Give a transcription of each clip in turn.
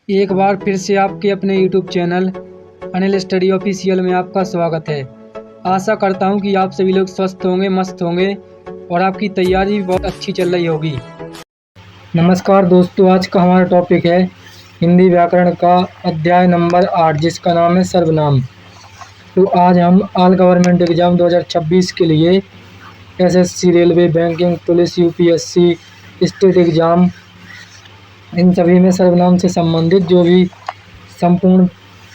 एक बार फिर से आपके अपने YouTube channel Anil study official में आपका स्वागत है। आशा करता हूं कि आप सभी लोग स्वस्थ होंगे, मस्त होंगे और आपकी तैयारी भी बहुत अच्छी चल रही होगी। नमस्कार दोस्तों, आज का हमारा टॉपिक है हिंदी व्याकरण का अध्याय नंबर 8 जिसका नाम है सर्वनाम। तो आज हम ऑल गवर्नमेंट एग्ज़ाम 2026 के लिए SSC, railway, banking, police, UPSC, state exam, इन सभी में सर्वनाम से संबंधित जो भी संपूर्ण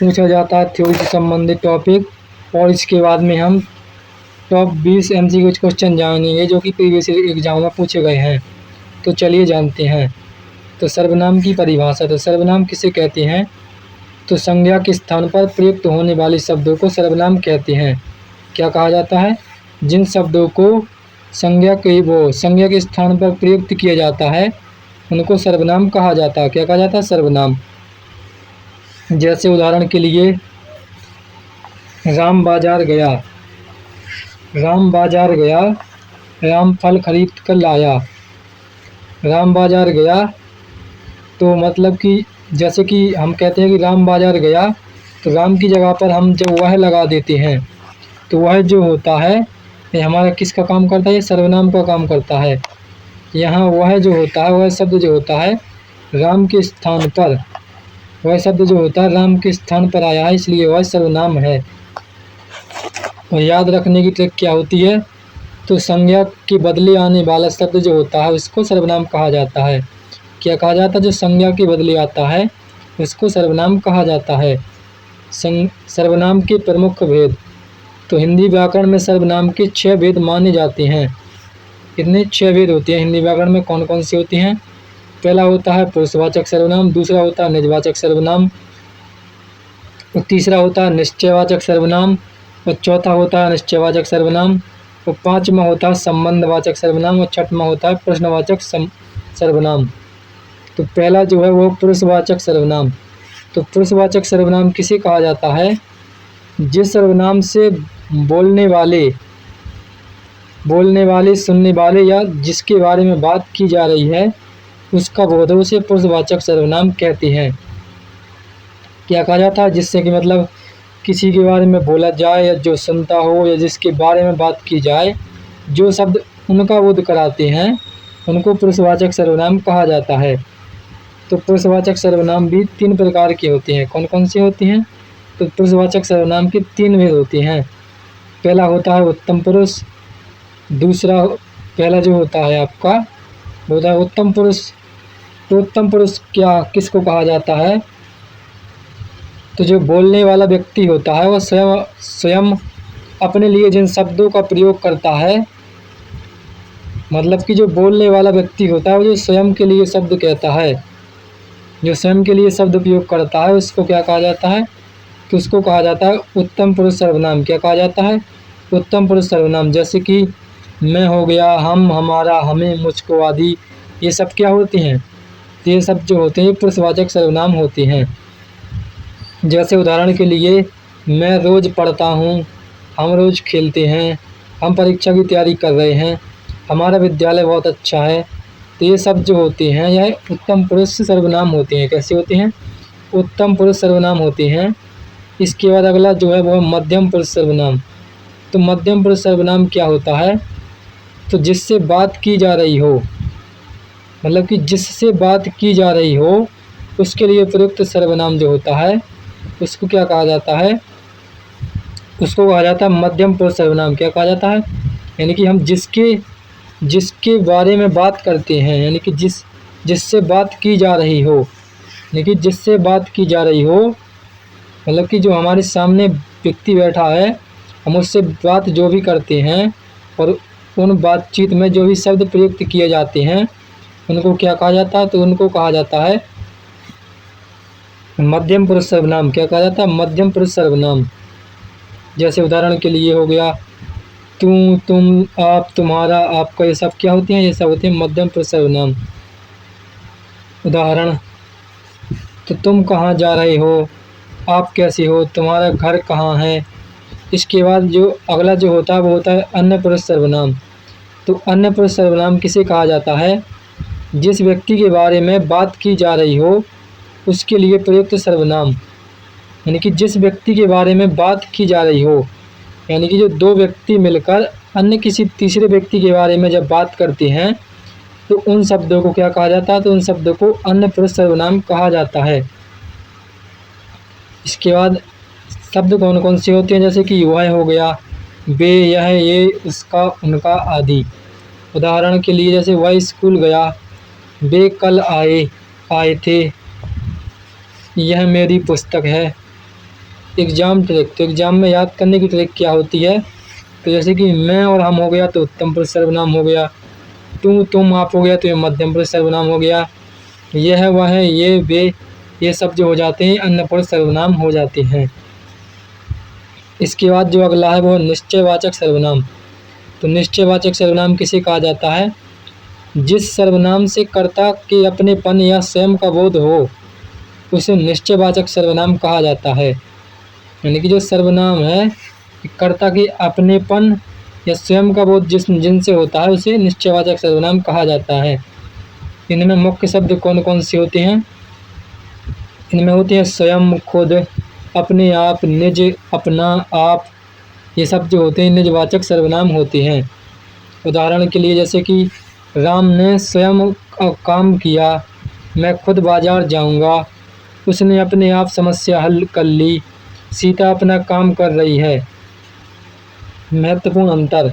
पूछा जाता है थ्योरी से संबंधित टॉपिक, और इसके बाद में हम टॉप 20 MCQ क्वेश्चन जानेंगे जो कि प्रीवियस एग्जाम में पूछे गए हैं। तो चलिए जानते हैं। तो सर्वनाम की परिभाषा। तो सर्वनाम किसे कहते हैं? तो संज्ञा के स्थान पर प्रयुक्त होने वाले शब्दों को सर्वनाम कहते हैं। क्या कहा जाता है? जिन शब्दों को संज्ञा के स्थान पर प्रयुक्त किया जाता है उनको सर्वनाम कहा जाता है। क्या कहा जाता है? सर्वनाम। जैसे उदाहरण के लिए राम बाजार गया, राम बाजार गया, राम फल खरीद कर लाया। राम बाजार गया तो मतलब कि जैसे कि हम कहते हैं कि राम बाजार गया, तो राम की जगह पर हम जब वह लगा देते हैं तो वह जो होता है ये हमारा किसका काम करता है? ये सर्वनाम का काम करता है। यहाँ वह जो होता है, वह शब्द जो होता है राम के स्थान पर, वह शब्द जो होता है राम के स्थान पर आया है, इसलिए वह सर्वनाम है। और याद रखने की ट्रिक क्या होती है? तो संज्ञा के बदले आने वाला शब्द जो होता है उसको सर्वनाम कहा जाता है। क्या कहा जाता है? जो संज्ञा के बदले आता है उसको सर्वनाम कहा जाता है। सर्वनाम के प्रमुख भेद। तो हिंदी व्याकरण में सर्वनाम के 6 भेद माने जाते हैं। कितने? 6 भेद होते हैं हिंदी व्याकरण में। कौन कौन से होते हैं? पहला होता है पुरुषवाचक सर्वनाम, दूसरा होता है निजवाचक सर्वनाम, और तीसरा होता है निश्चयवाचक सर्वनाम, और चौथा होता है अनिश्चयवाचक सर्वनाम, और पांचवा होता है संबंधवाचक सर्वनाम, और छठवां होता है प्रश्नवाचक सर्वनाम। तो पहला जो है वो पुरुषवाचक सर्वनाम। तो पुरुषवाचक सर्वनाम किसे कहा जाता है? जिस सर्वनाम से बोलने वाले, सुनने वाले या जिसके बारे में बात की जा रही है उसका बोध हो उसे पुरुषवाचक सर्वनाम कहते हैं। क्या कहा जाता है? जिससे कि मतलब किसी के बारे में बोला जाए या जो सुनता हो या जिसके बारे में बात की जाए, जो शब्द उनका बोध कराते हैं उनको पुरुषवाचक सर्वनाम कहा जाता है। तो पुरुषवाचक सर्वनाम भी 3 प्रकार के होते हैं। कौन कौन से होते हैं? तो पुरुषवाचक सर्वनाम के 3 भेद होते हैं। पहला होता है उत्तम पुरुष, दूसरा पहला जो होता है आपका होता है उत्तम पुरुष। तो उत्तम पुरुष किसको कहा जाता है? तो जो बोलने वाला व्यक्ति होता है वह स्वयं अपने लिए जिन शब्दों का प्रयोग करता है, मतलब कि जो बोलने वाला व्यक्ति होता है वो जो स्वयं के लिए शब्द कहता है, जो स्वयं के लिए शब्द प्रयोग करता है उसको क्या कहा जाता है? तो उसको कहा जाता है उत्तम पुरुष सर्वनाम। क्या कहा जाता है? उत्तम पुरुष सर्वनाम। जैसे कि मैं हो गया, हम, हमारा, हमें, मुझको आदि, ये सब क्या होते हैं? तो ये सब जो होते हैं पुरुषवाचक सर्वनाम होते हैं। जैसे उदाहरण के लिए मैं रोज़ पढ़ता हूँ, हम रोज़ खेलते हैं, हम परीक्षा की तैयारी कर रहे हैं, हमारा विद्यालय बहुत अच्छा है। तो ये सब जो होते हैं यह उत्तम पुरुष सर्वनाम होते हैं। कैसे होते हैं? उत्तम पुरुष सर्वनाम होते हैं। इसके बाद अगला जो है वो मध्यम पुरुष सर्वनाम। तो मध्यम पुरुष सर्वनाम क्या होता है? तो जिससे बात की जा रही हो, मतलब कि जिससे बात की जा रही हो उसके लिए प्रयुक्त सर्वनाम जो होता है उसको क्या कहा जाता है? उसको कहा जाता है मध्यम पुरुष सर्वनाम। क्या कहा जाता है? यानी कि हम जिसके बारे में बात करते हैं, यानी कि जिससे बात की जा रही हो, यानी कि जिससे बात की जा रही हो, मतलब कि जो हमारे सामने व्यक्ति बैठा है हम उससे बात जो भी करते हैं और उन बातचीत में जो भी शब्द प्रयुक्त किए जाते हैं उनको क्या कहा जाता है? तो उनको कहा जाता है मध्यम पुरुष सर्वनाम। क्या कहा जाता है? मध्यम पुरुष सर्वनाम। जैसे उदाहरण के लिए हो गया तू, तुम, आप, तुम्हारा, आपका, ये सब क्या होते हैं? ये सब होते हैं मध्यम पुरुष सर्वनाम। उदाहरण, तो तुम कहाँ जा रहे हो, आप कैसे हो, तुम्हारा घर कहाँ है। इसके बाद जो अगला जो होता है वो होता है अन्य पुरुष सर्वनाम। तो अन्य पुरुष सर्वनाम किसे कहा जाता है? जिस व्यक्ति के बारे में बात की जा रही हो उसके लिए प्रयुक्त सर्वनाम, यानी कि जिस व्यक्ति के बारे में बात की जा रही हो, यानी कि जो दो व्यक्ति मिलकर अन्य किसी तीसरे व्यक्ति के बारे में जब बात करते हैं तो उन शब्दों को क्या कहा जाता है, तो उन शब्दों को अन्य पुरुष सर्वनाम कहा जाता है। इसके बाद शब्द कौन कौन से होते हैं, जैसे कि वह हो गया, वे, यह, ये, उसका, उनका आदि। उदाहरण के लिए जैसे वह स्कूल गया, वे कल आए थे, यह मेरी पुस्तक है। एग्ज़ाम ट्रिक, तो एग्ज़ाम में याद करने की ट्रिक क्या होती है, तो जैसे कि मैं और हम हो गया तो उत्तम पुरुष सर्वनाम हो गया, तुम आप हो गया तो ये मध्यम पुरुष सर्वनाम हो गया, यह, वह, ये, वे, ये सब जो हो जाते हैं अन्य पुरुष सर्वनाम हो जाते हैं। इसके बाद जो अगला है वो निश्चयवाचक सर्वनाम। तो निश्चयवाचक सर्वनाम किसे कहा जाता है, जिस सर्वनाम से कर्ता के अपनेपन या स्वयं का बोध हो उसे निश्चयवाचक सर्वनाम कहा जाता है। यानी कि जो सर्वनाम है कर्ता के अपनेपन या स्वयं का बोध जिनसे होता है उसे निश्चयवाचक सर्वनाम कहा जाता है। इनमें मुख्य शब्द कौन कौन से होते हैं, इनमें होते हैं स्वयं, खुद, अपने आप, निज, अपना, आप, ये सब जो होते हैं निजवाचक सर्वनाम होते हैं। उदाहरण के लिए जैसे कि राम ने स्वयं काम किया, मैं खुद बाजार जाऊंगा, उसने अपने आप समस्या हल कर ली, सीता अपना काम कर रही है। महत्वपूर्ण अंतर,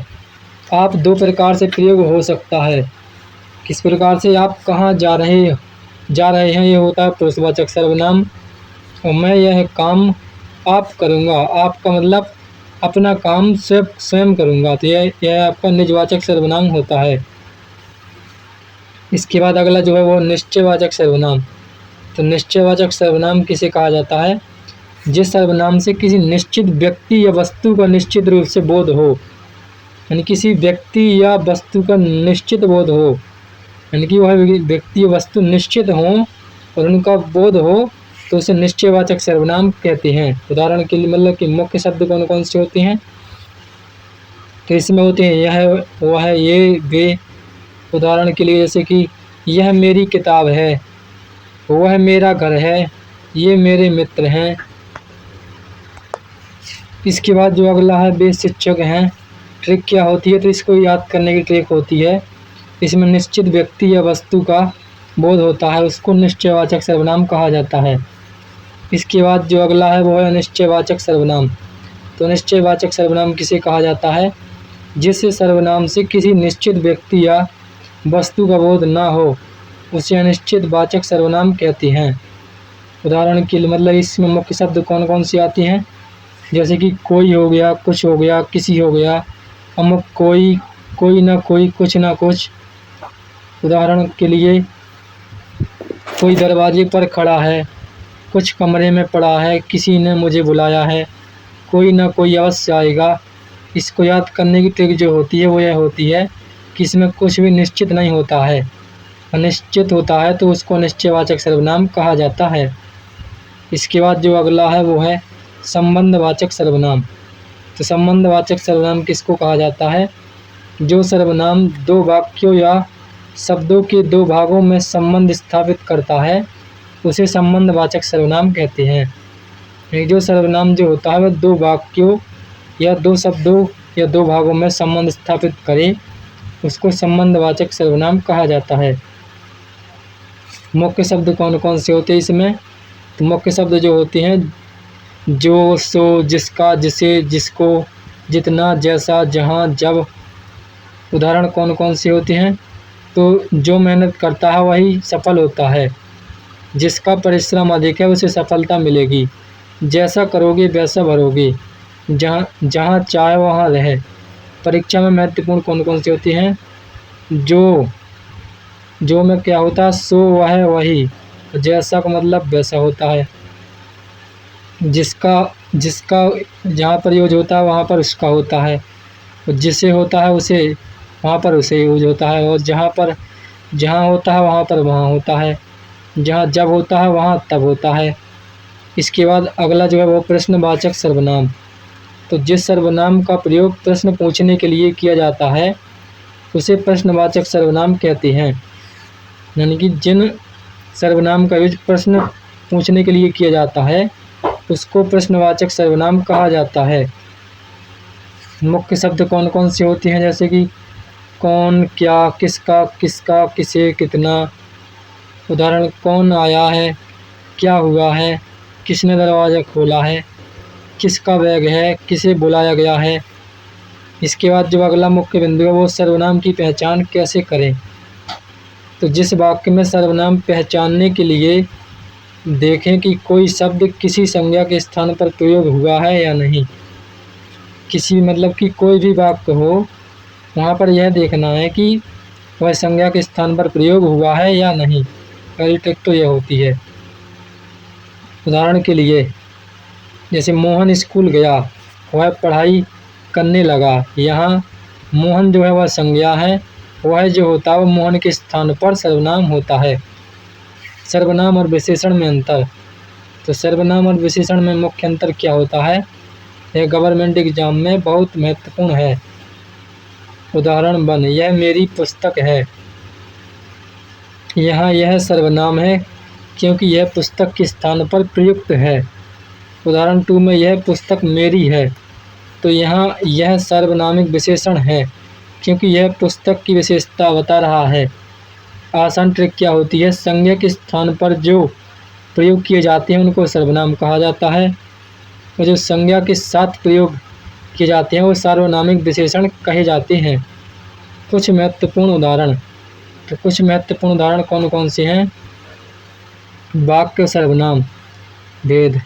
आप दो प्रकार से प्रयोग हो सकता है। किस प्रकार से, आप कहाँ जा रहे हैं ये होता है पुरुषवाचक सर्वनाम, और मैं यह काम आप करूँगा, आपका मतलब अपना काम स्वयं करूँगा, तो यह आपका निजवाचक सर्वनाम होता है। इसके बाद अगला जो है वो निश्चयवाचक सर्वनाम। तो निश्चयवाचक सर्वनाम किसे कहा जाता है, जिस सर्वनाम से किसी निश्चित व्यक्ति या वस्तु का निश्चित रूप से बोध हो, यानी किसी व्यक्ति या वस्तु का निश्चित बोध हो, यानी कि वह व्यक्ति या वस्तु निश्चित हो और उनका बोध हो तो उसे निश्चयवाचक सर्वनाम कहते हैं। उदाहरण के लिए मतलब कि मुख्य शब्द कौन कौन से होते हैं, तो इसमें होते हैं यह, वह, ये, वे। उदाहरण के लिए जैसे कि यह मेरी किताब है, वह मेरा घर है, ये मेरे मित्र हैं। इसके बाद जो अगला है वे शिक्षक हैं। ट्रिक क्या होती है, तो इसको याद करने की ट्रिक होती है, इसमें निश्चित व्यक्ति या वस्तु का बोध होता है, उसको निश्चयवाचक सर्वनाम कहा जाता है। इसके बाद जो अगला है वो है निश्चयवाचक सर्वनाम। तो निश्चयवाचक सर्वनाम किसे कहा जाता है, जिस सर्वनाम से किसी निश्चित व्यक्ति या वस्तु का बोध ना हो उसे अनिश्चित वाचक सर्वनाम कहते हैं। उदाहरण के लिए मतलब इसमें मुख्य शब्द कौन कौन से आते हैं, जैसे कि कोई हो गया, कुछ हो गया, किसी हो गया, अमुक कोई, कोई ना कोई, कुछ ना कुछ। उदाहरण के लिए कोई दरवाजे पर खड़ा है, कुछ कमरे में पड़ा है, किसी ने मुझे बुलाया है, कोई ना कोई अवश्य आएगा। इसको याद करने की ट्रिक जो होती है वो यह होती है कि इसमें कुछ भी निश्चित नहीं होता है, अनिश्चित होता है, तो उसको निश्चयवाचक सर्वनाम कहा जाता है। इसके बाद जो अगला है वो है संबंधवाचक सर्वनाम। तो संबंधवाचक सर्वनाम किसको कहा जाता है, जो सर्वनाम दो वाक्यों या शब्दों के दो भागों में संबंध स्थापित करता है उसे संबंधवाचक सर्वनाम कहते हैं। यानी जो सर्वनाम जो होता है वह दो वाक्यों या दो शब्दों या दो भागों में संबंध स्थापित करे उसको संबंधवाचक सर्वनाम कहा जाता है। मुख्य शब्द कौन कौन से होते हैं इसमें, तो मुख्य शब्द जो होते हैं जो, सो, जिसका, जिसे, जिसको, जितना, जैसा, जहाँ, जब। उदाहरण कौन कौन से होते हैं, तो जो मेहनत करता है वही सफल होता है, जिसका परिश्रम अधिक है उसे सफलता मिलेगी, जैसा करोगे वैसा भरोगे, जहाँ चाहे वहाँ रहे। परीक्षा में महत्वपूर्ण कौन कौन से होते हैं, जो में क्या होता है, सो, वह, वही। जैसा का मतलब वैसा होता है, जिसका जहाँ पर यूज होता है वहाँ पर उसका होता है, और जिसे होता है उसे वहाँ पर उसे यूज होता है, और जहाँ होता है वहाँ पर वहाँ होता है, जहाँ जब होता है वहाँ तब होता है। इसके बाद अगला जो है वो प्रश्नवाचक सर्वनाम। तो जिस सर्वनाम का प्रयोग प्रश्न पूछने के लिए किया जाता है उसे प्रश्नवाचक सर्वनाम कहते हैं। यानी कि जिन सर्वनाम का यूज प्रश्न पूछने के लिए किया जाता है उसको प्रश्नवाचक सर्वनाम कहा जाता है। मुख्य शब्द कौन कौन से होते हैं, जैसे कि कौन, क्या, किसका, किसका, किसे, कितना। उदाहरण, कौन आया है, क्या हुआ है, किसने दरवाज़ा खोला है, किसका बैग है, किसे बुलाया गया है। इसके बाद जो अगला मुख्य बिंदु है वो सर्वनाम की पहचान कैसे करें। तो जिस वाक्य में सर्वनाम पहचानने के लिए देखें कि कोई शब्द किसी संज्ञा के स्थान पर प्रयोग हुआ है या नहीं। किसी मतलब कि कोई भी वाक्य हो, वहाँ पर यह देखना है कि वह संज्ञा के स्थान पर प्रयोग हुआ है या नहीं। पहली ट्रिक तो यह होती है। उदाहरण के लिए, जैसे मोहन स्कूल गया, वह पढ़ाई करने लगा। यहाँ मोहन जो है वह संज्ञा है, वह जो होता है वो मोहन के स्थान पर सर्वनाम होता है। सर्वनाम और विशेषण में अंतर। तो सर्वनाम और विशेषण में मुख्य अंतर क्या होता है, यह गवर्नमेंट एग्जाम में बहुत महत्वपूर्ण है। उदाहरण 1, यह मेरी पुस्तक है। यहाँ यह सर्वनाम है क्योंकि यह पुस्तक के स्थान पर प्रयुक्त है। उदाहरण 2 में, यह पुस्तक मेरी है। तो यहाँ यह सार्वनामिक विशेषण है क्योंकि यह पुस्तक की विशेषता बता रहा है। आसान ट्रिक क्या होती है, संज्ञा के स्थान पर जो प्रयोग किए जाते हैं उनको सर्वनाम कहा जाता है, और जो संज्ञा के साथ प्रयोग किए जाते हैं वो सार्वनामिक विशेषण कहे जाते हैं। कुछ महत्वपूर्ण उदाहरण। तो कुछ महत्वपूर्ण उदाहरण कौन कौन से हैं। वाक्य सर्वनाम भेद।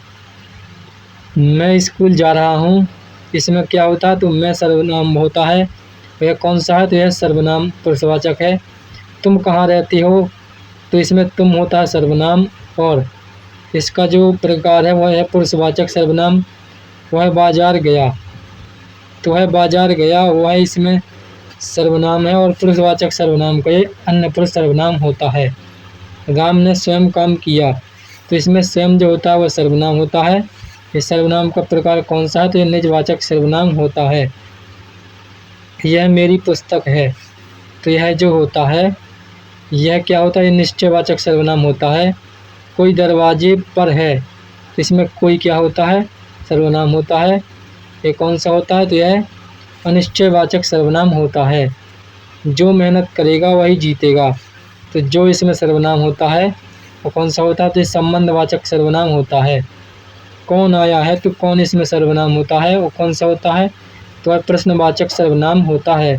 मैं स्कूल जा रहा हूँ, इसमें क्या होता है, तो मैं सर्वनाम होता है। यह कौन सा है, तो यह सर्वनाम पुरुषवाचक है। तुम कहाँ रहती हो, तो इसमें तुम होता है सर्वनाम, और इसका जो प्रकार है वह है पुरुषवाचक सर्वनाम। वह बाजार गया, तो वह बाजार गया, वह इसमें सर्वनाम है और पुरुषवाचक सर्वनाम का ये अन्य पुरुष सर्वनाम होता है। राम ने स्वयं काम किया, तो इसमें स्वयं जो होता है वह सर्वनाम होता है। इस सर्वनाम का प्रकार कौन सा है, तो यह निजवाचक सर्वनाम होता है। यह मेरी पुस्तक है, तो यह जो होता है यह क्या होता है, यह निश्चयवाचक सर्वनाम होता है। कोई दरवाजे पर है, तो इसमें कोई क्या होता है, सर्वनाम होता है। ये कौन सा होता है, तो यह अनिश्चयवाचक सर्वनाम होता है। जो मेहनत करेगा वही जीतेगा, तो जो इसमें सर्वनाम होता है वो कौन सा होता है, तो ये संबंधवाचक सर्वनाम होता है। कौन आया है, तो कौन इसमें सर्वनाम होता है, वो कौन सा होता है, तो वह प्रश्नवाचक सर्वनाम होता है।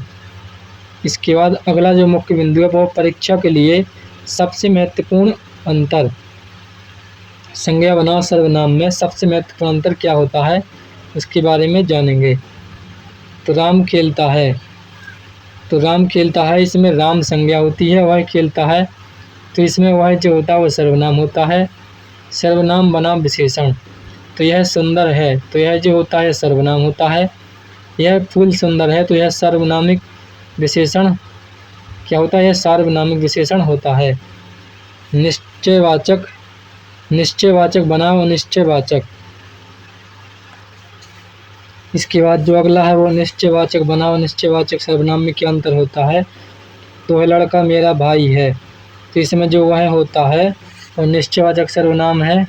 इसके बाद अगला जो मुख्य बिंदु है वो परीक्षा के लिए सबसे महत्वपूर्ण अंतर। संज्ञा बनाम सर्वनाम में सबसे महत्वपूर्ण अंतर क्या होता है, उसके बारे में जानेंगे। तो राम खेलता है, तो राम खेलता है, इसमें राम संज्ञा होती है, वह खेलता है, तो इसमें वह जो होता है वह सर्वनाम होता है। सर्वनाम बनाम विशेषण। तो यह सुंदर है, तो यह जो होता है सर्वनाम होता है। यह फूल सुंदर है, तो यह सार्वनामिक विशेषण क्या होता है, यह सार्वनामिक विशेषण होता है। निश्चयवाचक, निश्चयवाचक बनाम अनिश्चयवाचक। इसके बाद जो अगला है वो निश्चयवाचक बनाम अनिश्चयवाचक सर्वनाम में क्या अंतर होता है। तो वह लड़का मेरा भाई है, तो इसमें जो वह होता है और निश्चयवाचक सर्वनाम है।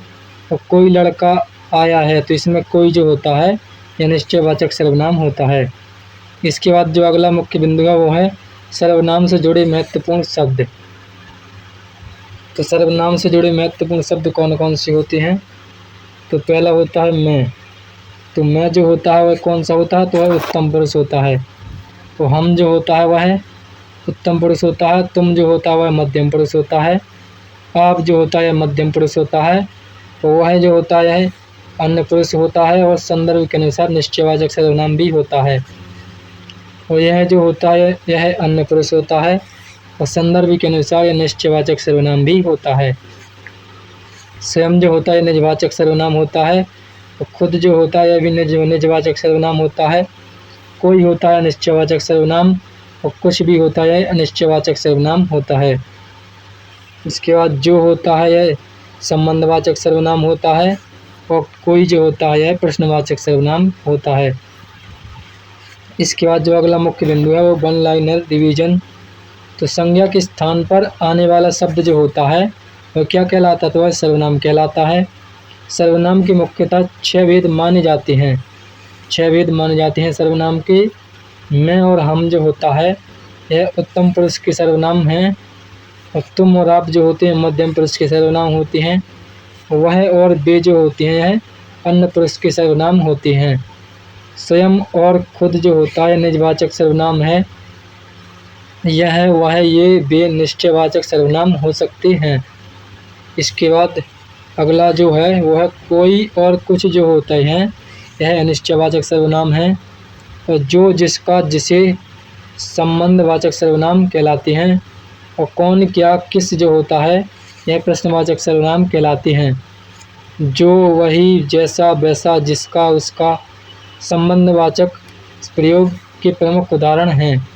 और कोई लड़का आया है, तो इसमें कोई जो होता है यह निश्चयवाचक सर्वनाम होता है। इसके बाद जो अगला मुख्य बिंदु है वो है सर्वनाम से जुड़े महत्वपूर्ण शब्द। तो सर्वनाम से जुड़े महत्वपूर्ण शब्द कौन कौन से होते हैं। तो पहला होता है मैं। तो मैं जो होता है वह कौन सा होता है, तो वह उत्तम पुरुष होता है। तो हम जो होता है वह उत्तम पुरुष होता है। तुम जो होता है वह मध्यम पुरुष होता है। आप जो होता है मध्यम पुरुष होता है। तो वह जो होता है अन्य पुरुष होता है, और संदर्भ के अनुसार निश्चयवाचक सर्वनाम भी होता है। और यह जो होता है यह अन्य पुरुष होता है, और संदर्भ के अनुसार यह निश्चयवाचक सर्वनाम भी होता है। स्वयं जो होता है निजवाचक सर्वनाम होता है, और खुद जो होता है यह भी निजवाचक सर्वनाम होता है। कोई होता है निश्चयवाचक सर्वनाम, और कुछ भी होता है अनिश्चयवाचक सर्वनाम होता है। इसके बाद जो होता है यह संबंधवाचक सर्वनाम होता है, और कोई जो होता है यह प्रश्नवाचक सर्वनाम होता है। इसके बाद जो अगला मुख्य बिंदु है वो वन लाइनर डिवीजन। तो संज्ञा के स्थान पर आने वाला शब्द जो होता है वह क्या कहलाता है? तो वह सर्वनाम कहलाता है। सर्वनाम के मुख्यतः 6 भेद माने जाते हैं। 6 भेद माने जाते हैं सर्वनाम के। मैं और हम जो होता है यह उत्तम पुरुष के सर्वनाम हैं, और तुम और आप जो होते हैं मध्यम पुरुष के सर्वनाम होते हैं। वह और वे जो होते हैं यह अन्य पुरुष के सर्वनाम होते हैं। स्वयं और खुद जो होता है निजवाचक सर्वनाम है। यह वह ये वे निश्चयवाचक सर्वनाम हो सकते हैं। इसके बाद अगला जो है वह कोई और कुछ जो होते हैं यह अनिश्चयवाचक सर्वनाम है, और जो जिसका जिसे संबंधवाचक सर्वनाम कहलाते हैं। और कौन क्या किस जो होता है यह प्रश्नवाचक सर्वनाम कहलाते हैं। जो वही जैसा वैसा जिसका उसका संबंधवाचक प्रयोग के प्रमुख उदाहरण हैं।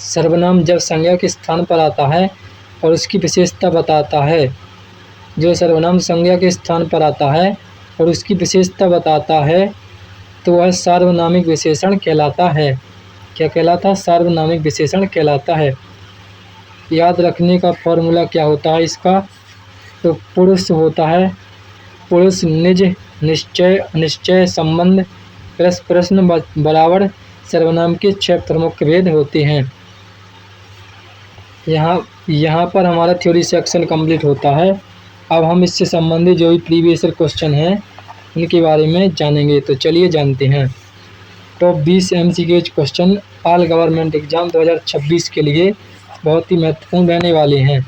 सर्वनाम जब संज्ञा के स्थान पर आता है और उसकी विशेषता बताता है। जो सर्वनाम संज्ञा के स्थान पर आता है और उसकी विशेषता बताता है तो वह सार्वनामिक विशेषण कहलाता है। क्या कहलाता है? सार्वनामिक विशेषण कहलाता है। याद रखने का फॉर्मूला क्या होता है इसका? तो पुरुष होता है, पुरुष निज निश्चय अनिश्चय संबंध प्रश्न बराबर सर्वनाम के 6 प्रमुख भेद होते हैं। यहाँ पर हमारा थ्योरी सेक्शन कंप्लीट होता है। अब हम इससे संबंधित जो भी प्रीवियस क्वेश्चन हैं उनके बारे में जानेंगे। तो चलिए जानते हैं। Top 20 MCQ question all government exam 2026 के लिए बहुत ही महत्वपूर्ण रहने वाले हैं।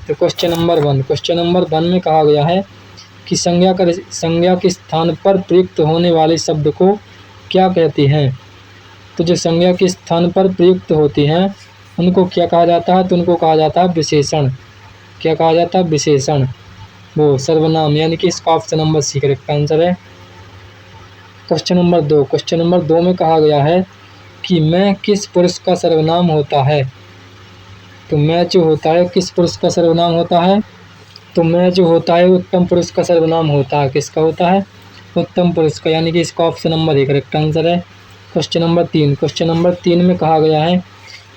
तो क्वेश्चन नंबर 1 में कहा गया है कि संज्ञा के स्थान पर प्रयुक्त होने वाले शब्द को क्या कहते हैं? तो जो संज्ञा के स्थान पर प्रयुक्त होते हैं उनको क्या कहा जाता है? तो उनको कहा जाता है विशेषण। क्या कहा जाता है? विशेषण। वो सर्वनाम, यानी कि इसका option number C correct answer है। क्वेश्चन नंबर 2 में कहा गया है कि मैं किस पुरुष का सर्वनाम होता है? तो मैं जो होता है किस पुरुष का सर्वनाम होता है? तो मैं जो होता है उत्तम पुरुष का सर्वनाम होता है। किसका होता है? उत्तम पुरुष का, यानी कि इसका ऑप्शन नंबर 1 करेक्ट आंसर है। क्वेश्चन नंबर 3 में कहा गया है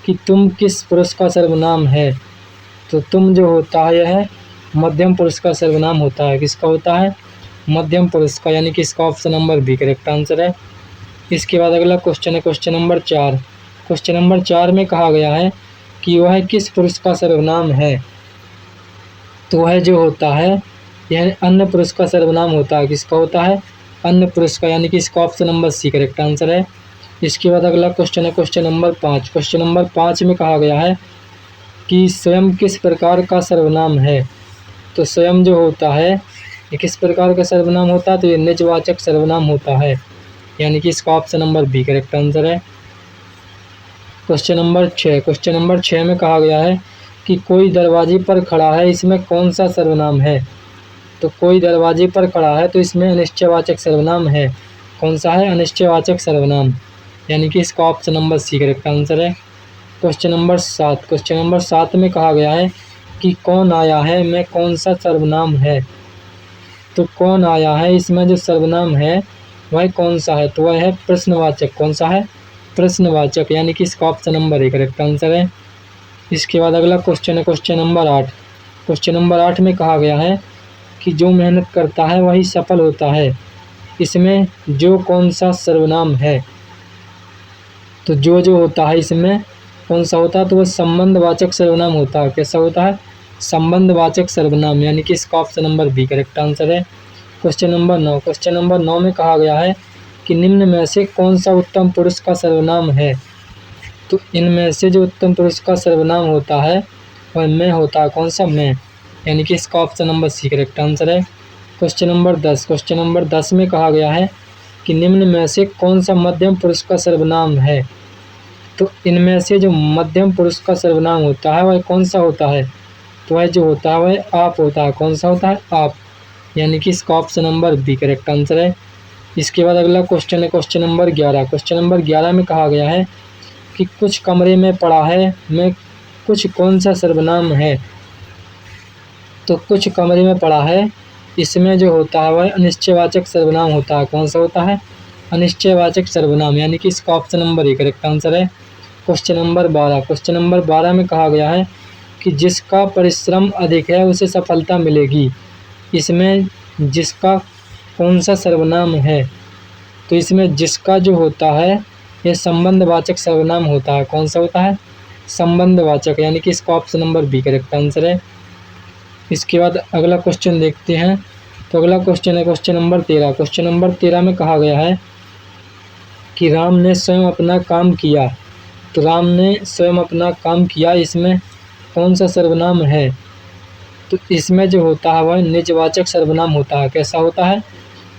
कि तुम किस पुरुष का सर्वनाम है? तो तुम जो होता है यह मध्यम पुरुष का सर्वनाम होता है। किसका होता है? मध्यम पुरुष का, यानी कि इसका option number B correct answer है। इसके बाद अगला क्वेश्चन है क्वेश्चन नंबर 4 में कहा गया है कि वह किस पुरुष का सर्वनाम है? तो वह जो होता है यह अन्य पुरुष का सर्वनाम होता है। किसका होता है? अन्य पुरुष का, यानी कि इसका option number C correct answer है। इसके बाद अगला क्वेश्चन है क्वेश्चन नंबर 5 में कहा गया है कि स्वयं किस प्रकार का सर्वनाम है? तो स्वयं जो होता है ये किस प्रकार का सर्वनाम होता है? तो ये निजवाचक सर्वनाम होता है, यानी कि इसका option number B correct answer है। क्वेश्चन नंबर 6 में कहा गया है कि कोई दरवाजे पर खड़ा है, इसमें कौन सा सर्वनाम है? तो कोई दरवाजे पर खड़ा है तो इसमें अनिश्चयवाचक सर्वनाम है। कौन सा है? अनिश्चयवाचक सर्वनाम, यानी कि इसका option number C correct answer है। क्वेश्चन नंबर 7 में कहा गया है कि कौन आया है में कौन सा सर्वनाम है? तो कौन आया है इसमें जो सर्वनाम है वह कौन सा है? तो वह है प्रश्नवाचक। कौन सा है? प्रश्नवाचक, यानी कि इसका ऑप्शन नंबर 1 करेक्ट आंसर है। इसके बाद अगला क्वेश्चन है क्वेश्चन नंबर 8 में कहा गया है कि जो मेहनत करता है वही सफल होता है, इसमें जो कौन सा सर्वनाम है? तो जो होता है इसमें कौन सा होता है? तो वह संबंधवाचक सर्वनाम होता है। कैसा होता है? संबंधवाचक सर्वनाम, यानी कि इसका option number B correct answer है। क्वेश्चन नंबर 9 में कहा गया है कि निम्न में से कौन सा उत्तम पुरुष का सर्वनाम है? तो इनमें से जो उत्तम पुरुष का सर्वनाम होता है वह मैं होता है। कौन सा? मैं, यानी कि इसका option number C correct answer है। क्वेश्चन नंबर 10 में कहा गया है कि निम्न में से कौन सा मध्यम पुरुष का सर्वनाम है? तो इनमें से जो मध्यम पुरुष का सर्वनाम होता है वह कौन सा होता है? तो वह जो होता है वह आप होता है। कौन सा होता है? आप, यानी कि इसका option number B correct answer है। इसके बाद अगला क्वेश्चन है क्वेश्चन नंबर 11 में कहा गया है कि कुछ कमरे में पड़ा है में कुछ कौन सा सर्वनाम है? तो कुछ कमरे में पड़ा है इसमें जो होता है वह अनिश्चयवाचक सर्वनाम होता है। कौन सा होता है? अनिश्चयवाचक सर्वनाम, यानी कि इसका ऑप्शन नंबर 1 करेक्ट आंसर है। क्वेश्चन नंबर 12 में कहा गया है कि जिसका परिश्रम अधिक है उसे सफलता मिलेगी। इसमें जिसका कौन सा सर्वनाम है? तो इसमें जिसका जो होता है ये संबंधवाचक सर्वनाम होता है। कौन सा होता है? संबंधवाचक, यानी कि इसका option number B correct answer है। इसके बाद अगला क्वेश्चन देखते हैं। तो अगला क्वेश्चन है क्वेश्चन नंबर 13। क्वेश्चन नंबर 13 में कहा गया है कि राम ने स्वयं अपना काम किया। तो राम ने स्वयं अपना काम किया, इसमें कौन सा सर्वनाम है? तो इसमें जो होता है वह निजवाचक सर्वनाम होता है। कैसा होता है?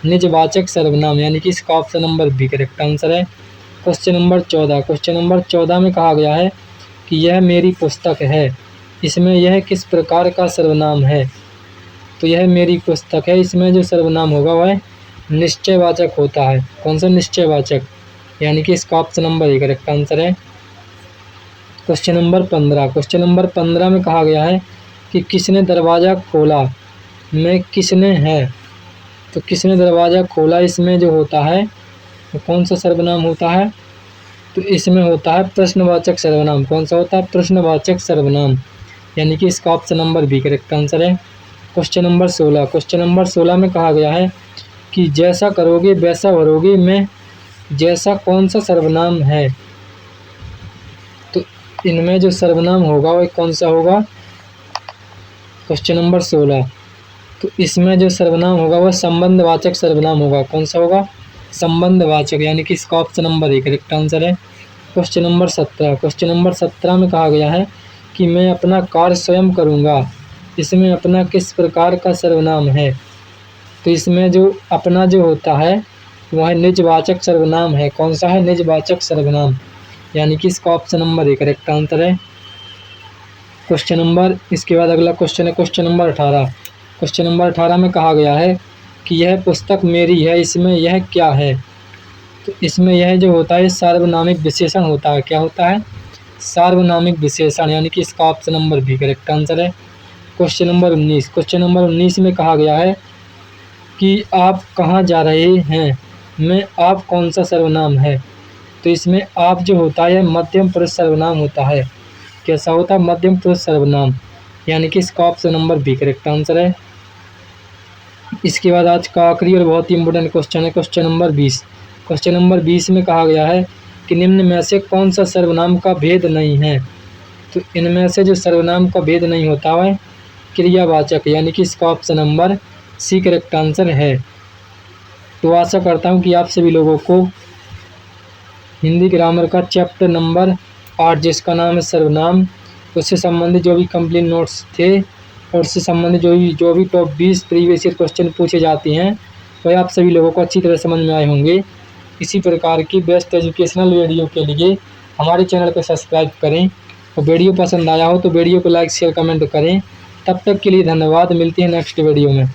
निजवाचक सर्वनाम, यानी कि इसका option number B correct answer है। Question number 14। क्वेश्चन नंबर 14 में कहा गया है कि यह मेरी पुस्तक है। इसमें यह किस प्रकार का सर्वनाम है? तो यह मेरी पुस्तक है, इसमें जो सर्वनाम होगा वह निश्चयवाचक होता है। कौन सा? निश्चयवाचक, यानी कि इसका option number A correct answer है। Question number 15। क्वेश्चन नंबर 15 में कहा गया है कि किसने दरवाज़ा खोला में किसने है। तो किसने दरवाज़ा खोला, इसमें जो होता है तो कौन सा सर्वनाम होता है? तो इसमें होता है प्रश्नवाचक सर्वनाम। कौन सा होता है? प्रश्नवाचक सर्वनाम, यानी कि इसका option number B correct answer है। Question number 16। क्वेश्चन नंबर 16 में कहा गया है कि जैसा करोगे वैसा भरोगे में जैसा कौन सा सर्वनाम है? तो इनमें जो सर्वनाम होगा वह कौन सा होगा? Question number 16। तो इसमें जो सर्वनाम होगा वह संबंधवाचक सर्वनाम होगा। कौन सा होगा? संबंधवाचक, यानी कि इसका option number A correct answer है। Question number 17। क्वेश्चन नंबर 17 में कहा गया है कि मैं अपना कार्य स्वयं करूँगा। इसमें अपना किस प्रकार का सर्वनाम है? तो इसमें जो अपना जो होता है वह निजवाचक सर्वनाम है। कौन सा है? निजवाचक सर्वनाम, यानी कि इसका option number A correct answer है। क्वेश्चन नंबर इसके बाद अगला क्वेश्चन है क्वेश्चन नंबर 18। क्वेश्चन नंबर 18 में कहा गया है कि यह पुस्तक मेरी है। इसमें यह क्या है? तो इसमें यह जो होता है सार्वनामिक विशेषण होता है। क्या होता है? सार्वनामिक विशेषण, यानी कि इसका option number B correct answer है। Question number 19। क्वेश्चन नंबर 19 में कहा गया है कि आप कहाँ जा रहे हैं में आप कौन सा सर्वनाम है? तो इसमें आप जो होता है मध्यम पुरुष सर्वनाम होता है। कैसा होता है? मध्यम पुरुष सर्वनाम, यानी कि इसका option number B correct answer है। इसके बाद आज का आखिरी और बहुत ही इंपॉर्टेंट क्वेश्चन है क्वेश्चन नंबर 20। क्वेश्चन नंबर 20 में कहा गया है कि निम्न में से कौन सा सर्वनाम का भेद नहीं है? तो इनमें से जो सर्वनाम का भेद नहीं होता है क्रियावाचक, यानी कि इसका option number C correct answer है। तो आशा करता हूँ कि आप सभी लोगों को हिंदी ग्रामर का चैप्टर नंबर 8 जिसका नाम है सर्वनाम, उससे संबंधित जो भी कंप्लीट नोट्स थे और उससे संबंधित जो भी टॉप 20 प्रीवियस ईयर क्वेश्चन पूछे जाते हैं वह आप सभी लोगों को अच्छी तरह समझ में आए होंगे। इसी प्रकार की बेस्ट एजुकेशनल वीडियो के लिए हमारे चैनल को सब्सक्राइब करें और वीडियो पसंद आया हो तो वीडियो को लाइक शेयर कमेंट करें। तब तक के लिए धन्यवाद। मिलते हैं नेक्स्ट वीडियो में।